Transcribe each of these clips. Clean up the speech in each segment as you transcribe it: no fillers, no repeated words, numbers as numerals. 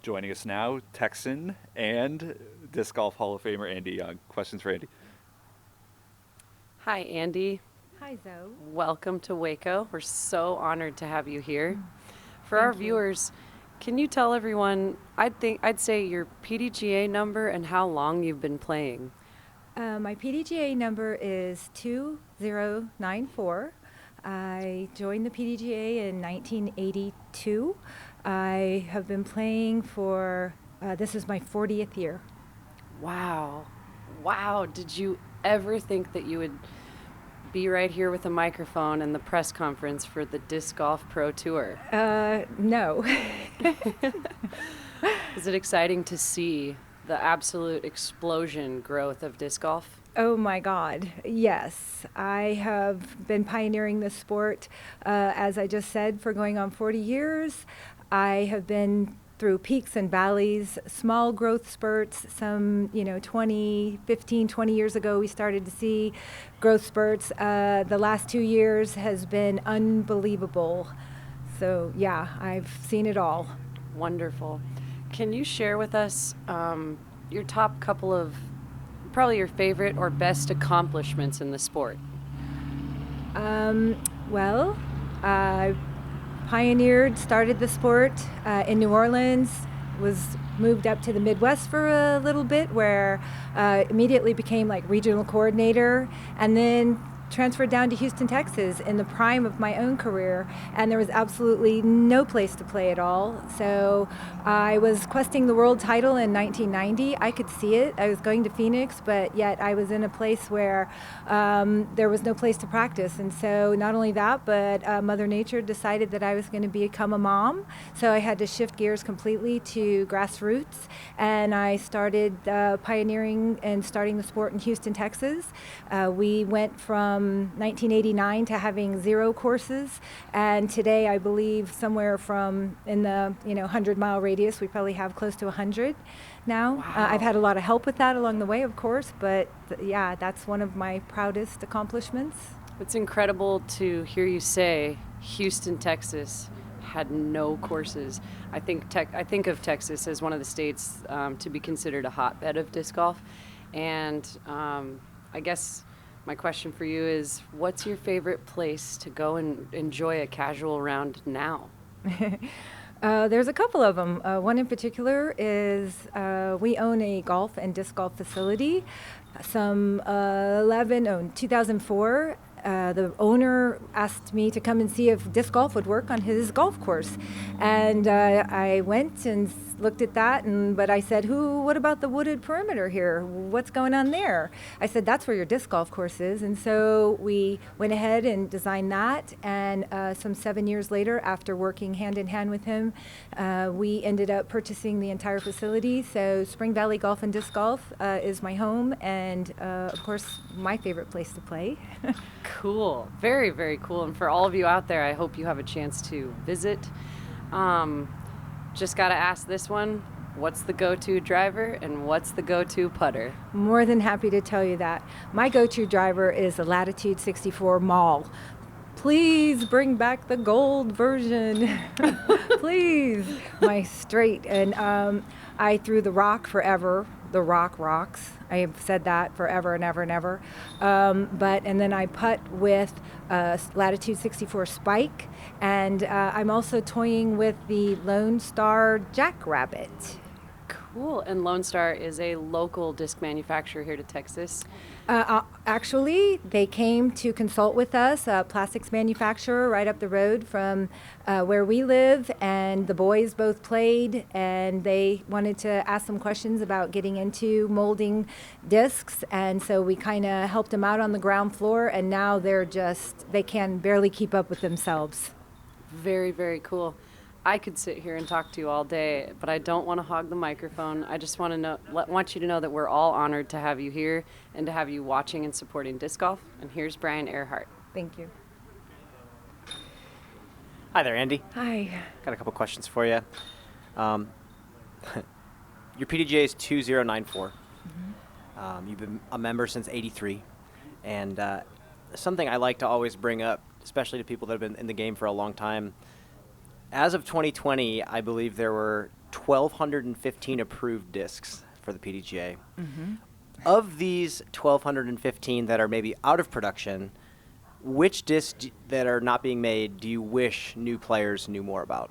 Joining us now, Texan and Disc Golf Hall of Famer Andy Young. Questions for Andy? Hi, Andy. Hi, Zoe. Welcome to Waco. We're so honored to have you here. For Thank our you. viewers, can you tell everyone, I'd say your PDGA number and how long you've been playing? My PDGA number is 2094. I joined the PDGA in 1982. I have been playing for, this is my 40th year. Wow. Wow. Did you ever think that you would be right here with a microphone and the press conference for the Disc Golf Pro Tour? No. Is it exciting to see the absolute explosion growth of disc golf? Oh my God, yes. I have been pioneering this sport, as I just said, for going on 40 years. I have been through peaks and valleys, small growth spurts. Some, 20 years ago, we started to see growth spurts. The last 2 years has been unbelievable. So yeah, I've seen it all. Wonderful. Can you share with us your top couple of, probably your favorite or best accomplishments in the sport? Well, I started the sport in New Orleans, was moved up to the Midwest for a little bit, where immediately became like regional coordinator, and then transferred down to Houston, Texas in the prime of my own career, and there was absolutely no place to play at all. So I was questing the world title in 1990. I could see it. I was going to Phoenix, but yet I was in a place where there was no place to practice. And so not only that, but Mother Nature decided that I was going to become a mom. So I had to shift gears completely to grassroots, and I started pioneering and starting the sport in Houston, Texas. We went from 1989 to having 0 courses, and today I believe somewhere from in the 100-mile radius we probably have close to 100 now. Wow. I've had a lot of help with that along the way, of course, but yeah, that's one of my proudest accomplishments. It's incredible to hear you say Houston, Texas had no courses. I think of Texas as one of the states to be considered a hotbed of disc golf, and I guess my question for you is, what's your favorite place to go and enjoy a casual round now? There's a couple of them. One in particular is we own a golf and disc golf facility. 2004, the owner asked me to come and see if disc golf would work on his golf course. And I went and looked at that, but I said, what about the wooded perimeter here? What's going on there? I said, that's where your disc golf course is. And so we went ahead and designed that. And some 7 years later, after working hand in hand with him, we ended up purchasing the entire facility. So Spring Valley Golf and Disc Golf is my home, and of course, my favorite place to play. Cool. Very, very cool. And for all of you out there, I hope you have a chance to visit. Just got to ask this one. What's the go-to driver and what's the go-to putter? More than happy to tell you that. My go-to driver is a Latitude 64 Mall. Please bring back the gold version. Please. My straight. And I threw the rock forever. The rock rocks. I have said that forever and ever and ever. And then I putt with Latitude 64 Spike, and I'm also toying with the Lone Star Jackrabbit. Cool. And Lone Star is a local disc manufacturer here to Texas. Actually, they came to consult with us, a plastics manufacturer right up the road from where we live, and the boys both played, and they wanted to ask some questions about getting into molding discs, and so we kind of helped them out on the ground floor, and now they can barely keep up with themselves. Very, very cool. I could sit here and talk to you all day, but I don't want to hog the microphone. I just want you to know that we're all honored to have you here and to have you watching and supporting disc golf. And here's Brian Earhart. Thank you. Hi there, Andy. Hi. Got a couple questions for you. Your PDGA is 2094. Mm-hmm. You've been a member since '83, and something I like to always bring up, especially to people that have been in the game for a long time. As of 2020, I believe there were 1,215 approved discs for the PDGA. Of these 1,215 that are maybe out of production, which discs that are not being made do you wish new players knew more about?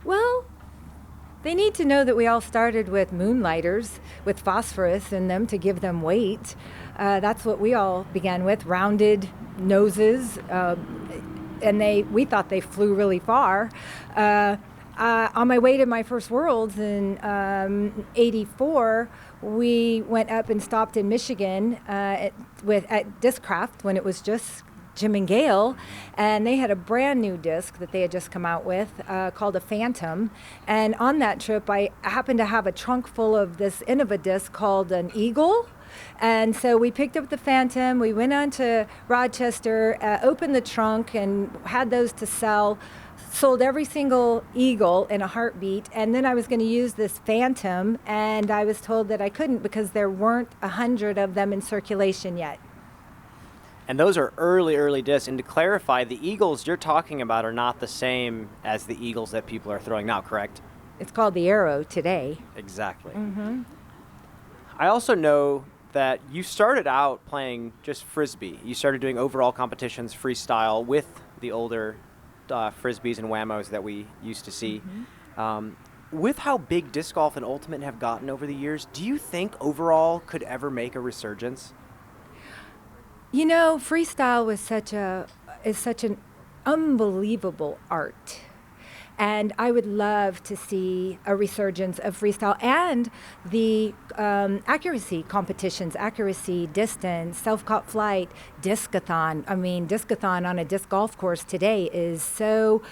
Well, they need to know that we all started with moonlighters with phosphorus in them to give them weight. That's what we all began with, rounded noses, and we thought they flew really far. On my way to my first Worlds in '84, we went up and stopped in Michigan at Discraft when it was just Jim and Gail, and they had a brand new disc that they had just come out with called a Phantom. And on that trip, I happened to have a trunk full of this Innova disc called an Eagle. And so we picked up the Phantom, we went on to Rochester, opened the trunk and had those to sell, sold every single Eagle in a heartbeat, and then I was going to use this Phantom, and I was told that I couldn't because there weren't 100 of them in circulation yet. And those are early discs. And to clarify, the Eagles you're talking about are not the same as the Eagles that people are throwing now, correct? It's called the Arrow today. Exactly. I also know that you started out playing just Frisbee. You started doing overall competitions, freestyle, with the older Frisbees and Whammos that we used to see. With how big disc golf and Ultimate have gotten over the years, do you think overall could ever make a resurgence? You know, freestyle is such an unbelievable art. And I would love to see a resurgence of freestyle and the accuracy competitions, accuracy, distance, self-caught flight, discathon. I mean, discathon on a disc golf course today is so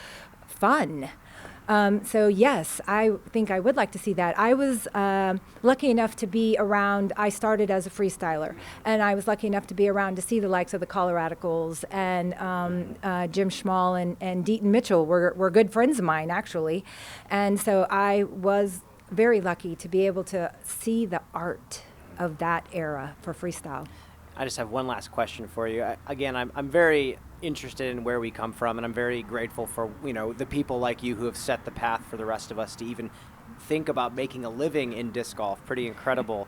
fun. So yes, I think I would like to see that. I was lucky enough to be around. I started as a freestyler, and I was lucky enough to be around to see the likes of the Coloradicals and Jim Schmall and Deaton Mitchell were good friends of mine, actually. And so I was very lucky to be able to see the art of that era for freestyle. I just have one last question for you. Again, I'm very interested in where we come from, and I'm very grateful for the people like you who have set the path for the rest of us to even think about making a living in disc golf. Pretty incredible.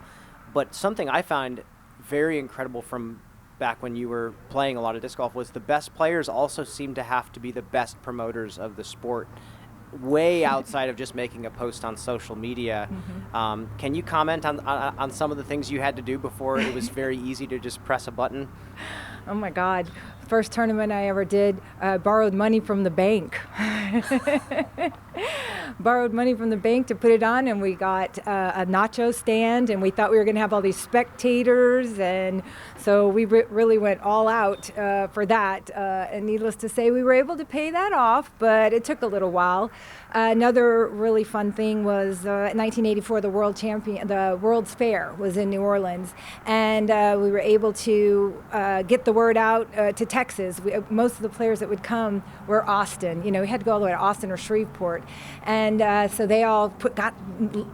But something I found very incredible from back when you were playing a lot of disc golf was the best players also seem to have to be the best promoters of the sport, way outside of just making a post on social media. Can you comment on some of the things you had to do before it was very easy to just press a button? Oh my God. First tournament I ever did, borrowed money from the bank. Borrowed money from the bank to put it on, and we got a nacho stand, and we thought we were going to have all these spectators, and so we really went all out for that. And needless to say, we were able to pay that off, but it took a little while. Another really fun thing was in 1984, the World's Fair was in New Orleans, and we were able to get the word out to Texas. Most of the players that would come were Austin. We had to go all the way to Austin or Shreveport, and so they all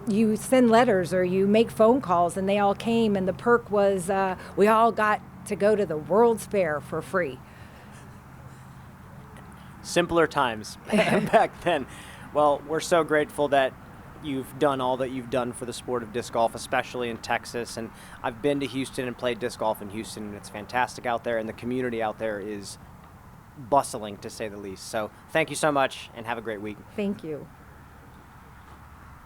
you send letters or you make phone calls, and they all came. And the perk was we all got to go to the World's Fair for free. Simpler times back then. Well, we're so grateful that you've done all that you've done for the sport of disc golf, especially in Texas. And I've been to Houston and played disc golf in Houston, and it's fantastic out there, and the community out there is bustling, to say the least. So thank you so much, and have a great week. Thank you.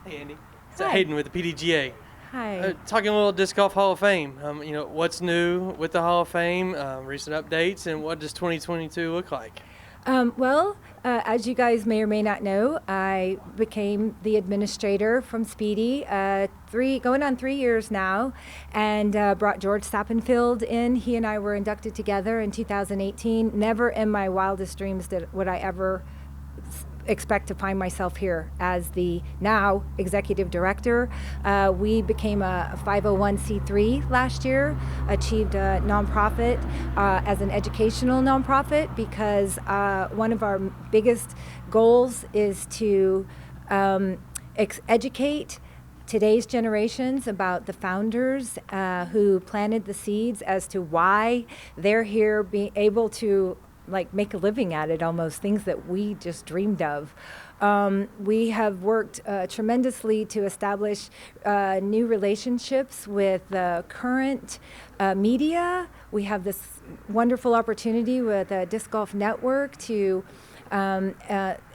Hey, Andy. It's Hi. Hayden with the PDGA. Hi. Talking a little Disc Golf Hall of Fame. What's new with the Hall of Fame, recent updates, and what does 2022 look like? As you guys may or may not know, I became the administrator from Speedy going on 3 years now, and brought George Sappenfield in. He and I were inducted together in 2018. Never in my wildest dreams would I ever expect to find myself here as the now executive director. We became a 501c3 last year, achieved a nonprofit as an educational nonprofit because one of our biggest goals is to educate today's generations about the founders who planted the seeds as to why they're here, being able to like make a living at it almost, things that we just dreamed of. We have worked tremendously to establish new relationships with the current media. We have this wonderful opportunity with Disc Golf Network to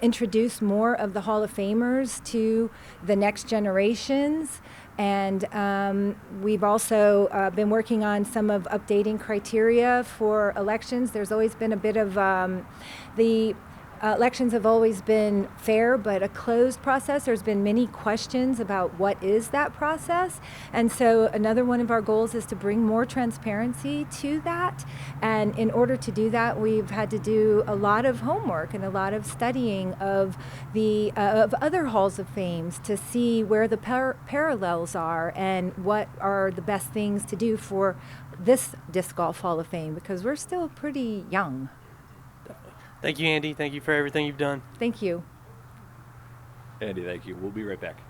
introduce more of the Hall of Famers to the next generations. And we've also been working on some of updating criteria for elections. There's always been a bit of the elections have always been fair, but a closed process. There's been many questions about what is that process. And so another one of our goals is to bring more transparency to that. And in order to do that, we've had to do a lot of homework and a lot of studying of the of other halls of fames to see where the parallels are and what are the best things to do for this Disc Golf Hall of Fame, because we're still pretty young. Thank you, Andy. Thank you for everything you've done. Thank you. Andy, thank you. We'll be right back.